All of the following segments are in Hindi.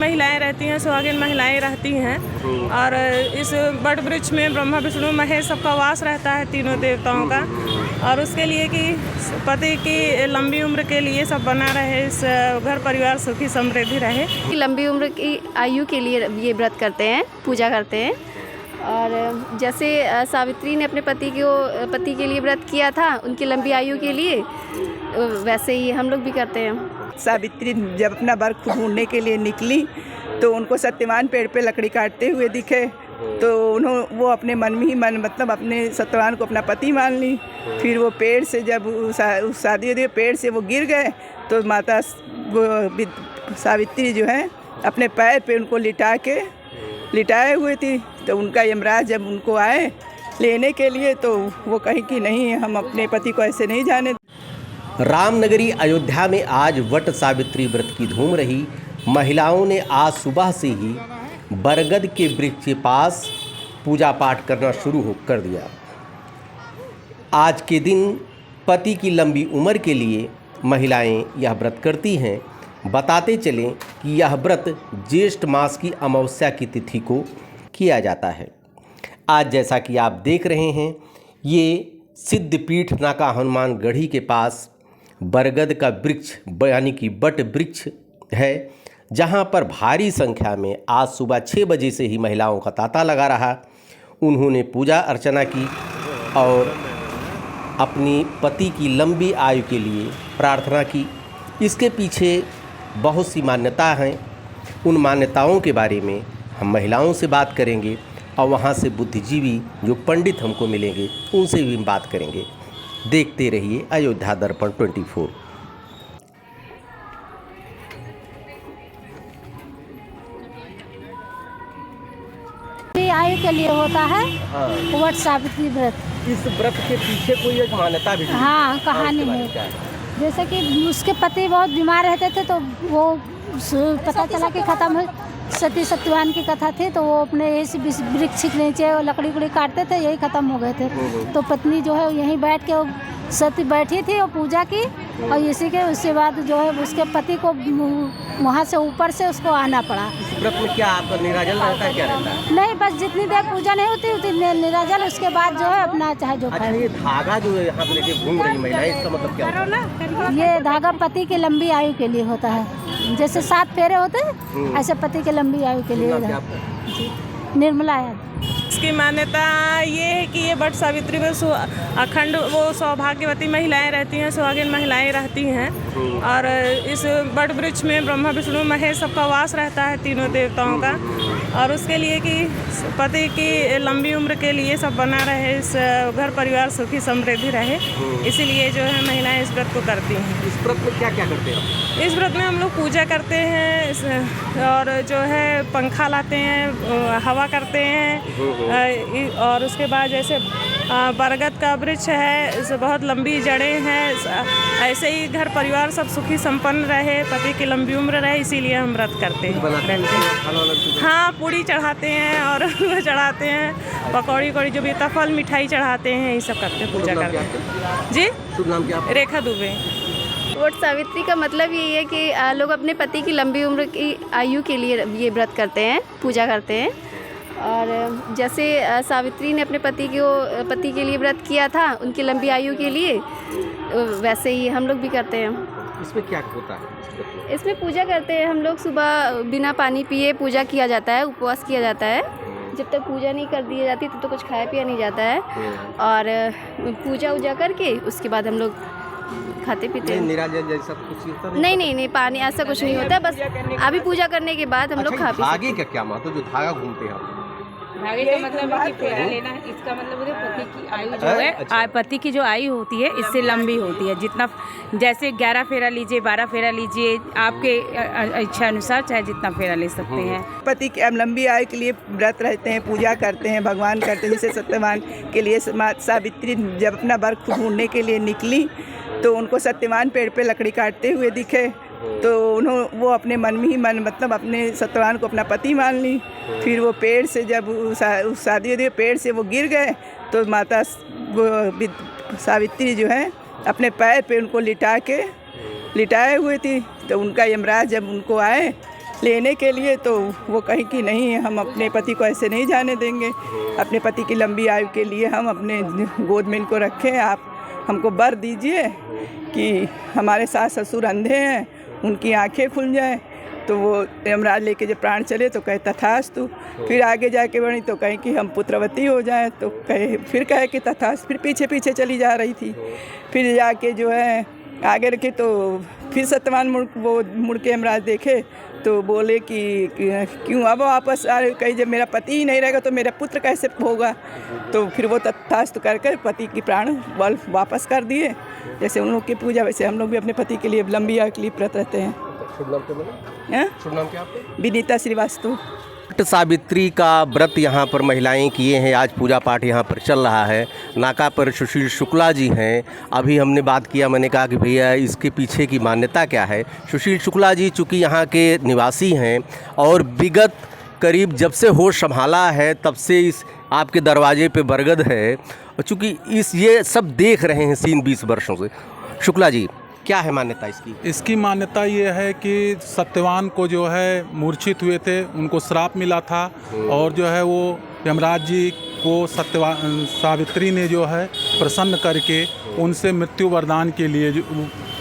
महिलाएं रहती हैं, सुहागिन महिलाएं रहती हैं और इस वट वृक्ष में ब्रह्मा विष्णु महेश सबका वास रहता है, तीनों देवताओं का। और उसके लिए कि पति की लंबी उम्र के लिए सब बना रहे, इस घर परिवार सुखी समृद्धि रहे। लंबी उम्र की आयु के लिए ये व्रत करते हैं, पूजा करते हैं। और जैसे सावित्री ने अपने पति के लिए व्रत किया था, उनकी लंबी आयु के लिए, वैसे ही हम लोग भी करते हैं। सावित्री जब अपना वर ढूंढने के लिए निकली तो उनको सत्यवान पेड़ पे लकड़ी काटते हुए दिखे, तो वो अपने मन में ही मतलब अपने सत्यवान को अपना पति मान ली। फिर वो पेड़ से जब शादी पेड़ से वो गिर गए तो माता सावित्री जो है अपने पैर पे उनको लिटाए हुए थी। तो उनका यमराज जब उनको आए लेने के लिए तो वो कहीं कि नहीं, हम अपने पति को ऐसे नहीं जाने। रामनगरी अयोध्या में आज वट सावित्री व्रत की धूम रही। महिलाओं ने आज सुबह से ही बरगद के वृक्ष के पास पूजा पाठ करना शुरू कर दिया। आज के दिन पति की लंबी उम्र के लिए महिलाएं यह व्रत करती हैं। बताते चलें कि यह व्रत ज्येष्ठ मास की अमावस्या की तिथि को किया जाता है। आज जैसा कि आप देख रहे हैं, ये सिद्धपीठ नाका हनुमान गढ़ी के पास बरगद का वृक्ष यानी कि वट वृक्ष है, जहां पर भारी संख्या में आज सुबह 6 बजे से ही महिलाओं का तांता लगा रहा। उन्होंने पूजा अर्चना की और अपनी पति की लंबी आयु के लिए प्रार्थना की। इसके पीछे बहुत सी मान्यता हैं। उन मान्यताओं के बारे में हम महिलाओं से बात करेंगे और वहाँ से बुद्धिजीवी जो पंडित हमको मिलेंगे उनसे भी हम बात करेंगे। देखते रहिए अयोध्या दर्पण 24। आयु के लिए होता है वट सावित्री व्रत। इस व्रत के पीछे कोई एक मान्यता भी? हाँ, कहानी है। जैसे कि उसके पति बहुत बीमार रहते थे तो वो पता चला कि खत्म है, सती सत्यवान की कथा थी, तो वो अपने इस वृक्ष के नीचे लकड़ी काटते थे, यही खत्म हो गए थे। तो पत्नी जो है यहीं बैठ के सती बैठी थी और पूजा की, और इसी के उसके बाद जो है उसके पति को वहाँ से ऊपर से उसको आना पड़ा। इस व्रत में क्या आपका निराजल रहता है, क्या रहता है? नहीं, बस जितनी देर पूजा नहीं होती उतनी निराजल, उसके बाद जो है अपना चाहे जो अच्छा, ये धागा जो यहाँ पे लेके घूम रही महिलाएं, इसका मतलब क्या होता है? ये धागा पति की लंबी आयु के लिए होता है। जैसे 7 फेरे होते हैं ऐसे पति की लंबी आयु के लिए। निर्मला यादव। इसकी मान्यता ये है कि ये वट सावित्री में अखंड वो सौभाग्यवती महिलाएं रहती हैं, सुहागिन महिलाएं रहती हैं। और इस वट वृक्ष में ब्रह्मा विष्णु महेश सबका वास रहता है, तीनों देवताओं का। और उसके लिए कि पति की लंबी उम्र के लिए सब बना रहे, इस घर परिवार सुखी समृद्धि रहे, इसीलिए जो है महिलाएं इस व्रत को करती हैं। इस व्रत में क्या क्या करते हैं? इस व्रत में हम लोग पूजा करते हैं और जो है पंखा लाते हैं, हवा करते हैं। और उसके बाद जैसे बरगद का वृक्ष है, इसे बहुत लंबी जड़ें हैं, ऐसे ही घर परिवार सब सुखी संपन्न रहे, पति की लंबी उम्र रहे, इसीलिए हम व्रत करते हैं। हाँ, पूड़ी चढ़ाते हैं और चढ़ाते हैं, पकौड़ी जो भी फल मिठाई चढ़ाते हैं, ये सब करते हैं, पूजा करते हैं। जी, शुभ नाम क्या? रेखा दुबे। वट सावित्री का मतलब यही है कि लोग अपने पति की लंबी उम्र की आयु के लिए ये व्रत करते हैं, पूजा करते हैं। और जैसे सावित्री ने अपने पति के लिए व्रत किया था, उनकी लंबी आयु के लिए, वैसे ही हम लोग भी करते हैं। इसमें क्या होता है? इसमें पूजा करते हैं हम लोग। सुबह बिना पानी पिए पूजा किया जाता है, उपवास किया जाता है। जब तक पूजा नहीं कर दी जाती तब तो कुछ खाया पिया नहीं जाता है। और पूजा उजा करके उसके बाद हम लोग खाते पीते हैं। निराजल जैसा कुछ होता नहीं, पानी ऐसा कुछ नहीं होता है। बस अभी पूजा करने के बाद हम लोग खा पी। धागे का क्या मतलब, जो धागा घूमते हैं? धागे का मतलब है कि फेरा लेना। इसका मतलब है पति की आयु जो है, अच्छा। पति की जो आयु होती है इससे लंबी होती है। जितना जैसे 11 फेरा लीजिए, 12 फेरा लीजिए, आपके इच्छा अनुसार चाहे जितना फेरा ले सकते हैं। पति की लंबी आयु के लिए व्रत रहते हैं, पूजा करते हैं, भगवान करते हैं। जैसे सत्यवान के लिए सावित्री जब अपना वर ढूंढने के लिए निकली तो उनको सत्यवान पेड़ पे लकड़ी काटते हुए दिखे, तो वो अपने मन में ही मतलब अपने सत्यवान को अपना पति मान ली। फिर वो पेड़ से जब शादी पेड़ से वो गिर गए तो माता सावित्री जो है अपने पैर पे उनको लिटाए हुए थी। तो उनका यमराज जब उनको आए लेने के लिए, तो वो कहीं कि नहीं, हम अपने पति को ऐसे नहीं जाने देंगे। अपने पति की लंबी आयु के लिए हम अपने गोद में इनको रखें। आप हमको वर दीजिए कि हमारे सास ससुर अंधे हैं, उनकी आंखें खुल जाएं। तो वो यमराज लेके जब प्राण चले तो कहे तथास्तु। फिर आगे जाके बढ़ी तो कहे कि हम पुत्रवती हो जाएं, तो कहे कि तथास्तु। फिर पीछे पीछे चली जा रही थी। फिर जाके जो है आगे रखे तो फिर सत्यवान मुड़ के यमराज देखे तो बोले कि क्यों अब वापस आ रहे, कहीं जब मेरा पति ही नहीं रहेगा तो मेरा पुत्र कैसे होगा। तो फिर वो तथास्तु कर पति की प्राण बल वापस कर दिए। जैसे उन लोग की पूजा वैसे हम लोग भी अपने पति के लिए लंबी आयु के लिए व्रत रहते हैं। शुभ नाम क्या बोला? शुभ नाम क्या आपका? विनीता श्रीवास्तव। वट सावित्री का व्रत यहाँ पर महिलाएं किए हैं। आज पूजा पाठ यहाँ पर चल रहा है। नाका पर सुशील शुक्ला जी हैं। अभी हमने बात किया, मैंने कहा कि भैया इसके पीछे की मान्यता क्या है। सुशील शुक्ला जी चूँकि यहाँ के निवासी हैं और विगत करीब जब से होश संभाला है तब से इस आपके दरवाजे पे बरगद है, चूँकि ये सब देख रहे हैं सीन 20 वर्षों से। शुक्ला जी, क्या है मान्यता इसकी? इसकी मान्यता ये है कि सत्यवान को जो है मूर्छित हुए थे, उनको श्राप मिला था और जो है वो यमराज जी को सावित्री ने जो है प्रसन्न करके उनसे मृत्यु वरदान के लिए,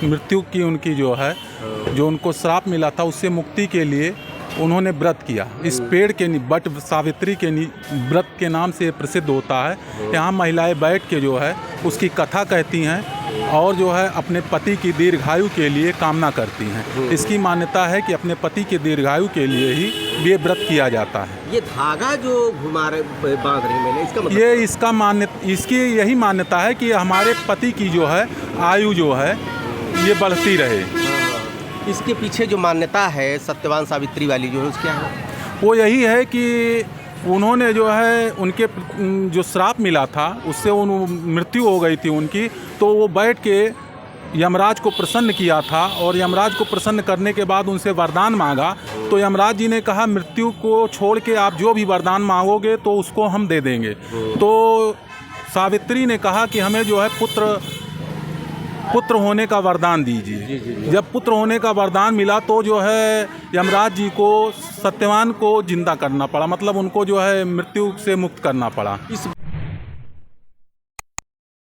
मृत्यु की उनकी जो है जो उनको श्राप मिला था उससे मुक्ति के लिए उन्होंने व्रत किया। इस पेड़ के वट सावित्री के व्रत के नाम से प्रसिद्ध होता है। यहाँ महिलाएं बैठ के जो है उसकी कथा कहती हैं और जो है अपने पति की दीर्घायु के लिए कामना करती हैं। इसकी मान्यता है कि अपने पति के दीर्घायु के लिए ही ये व्रत किया जाता है। ये धागा जो बांध रही मैंने, इसका मतलब ये इसकी यही मान्यता है कि हमारे पति की जो है आयु जो है ये बढ़ती रहे। इसके पीछे जो मान्यता है सत्यवान सावित्री वाली जो है उसकी क्या है? वो यही है कि उन्होंने जो है उनके जो श्राप मिला था उससे उन मृत्यु हो गई थी उनकी, तो वो बैठ के यमराज को प्रसन्न किया था और यमराज को प्रसन्न करने के बाद उनसे वरदान मांगा। तो यमराज जी ने कहा मृत्यु को छोड़ के आप जो भी वरदान मांगोगे तो उसको हम दे देंगे। तो सावित्री ने कहा कि हमें जो है पुत्र होने का वरदान दीजिए। जब पुत्र होने का वरदान मिला तो जो है यमराज जी को सत्यवान को जिंदा करना पड़ा, मतलब उनको जो है मृत्यु से मुक्त करना पड़ा। इस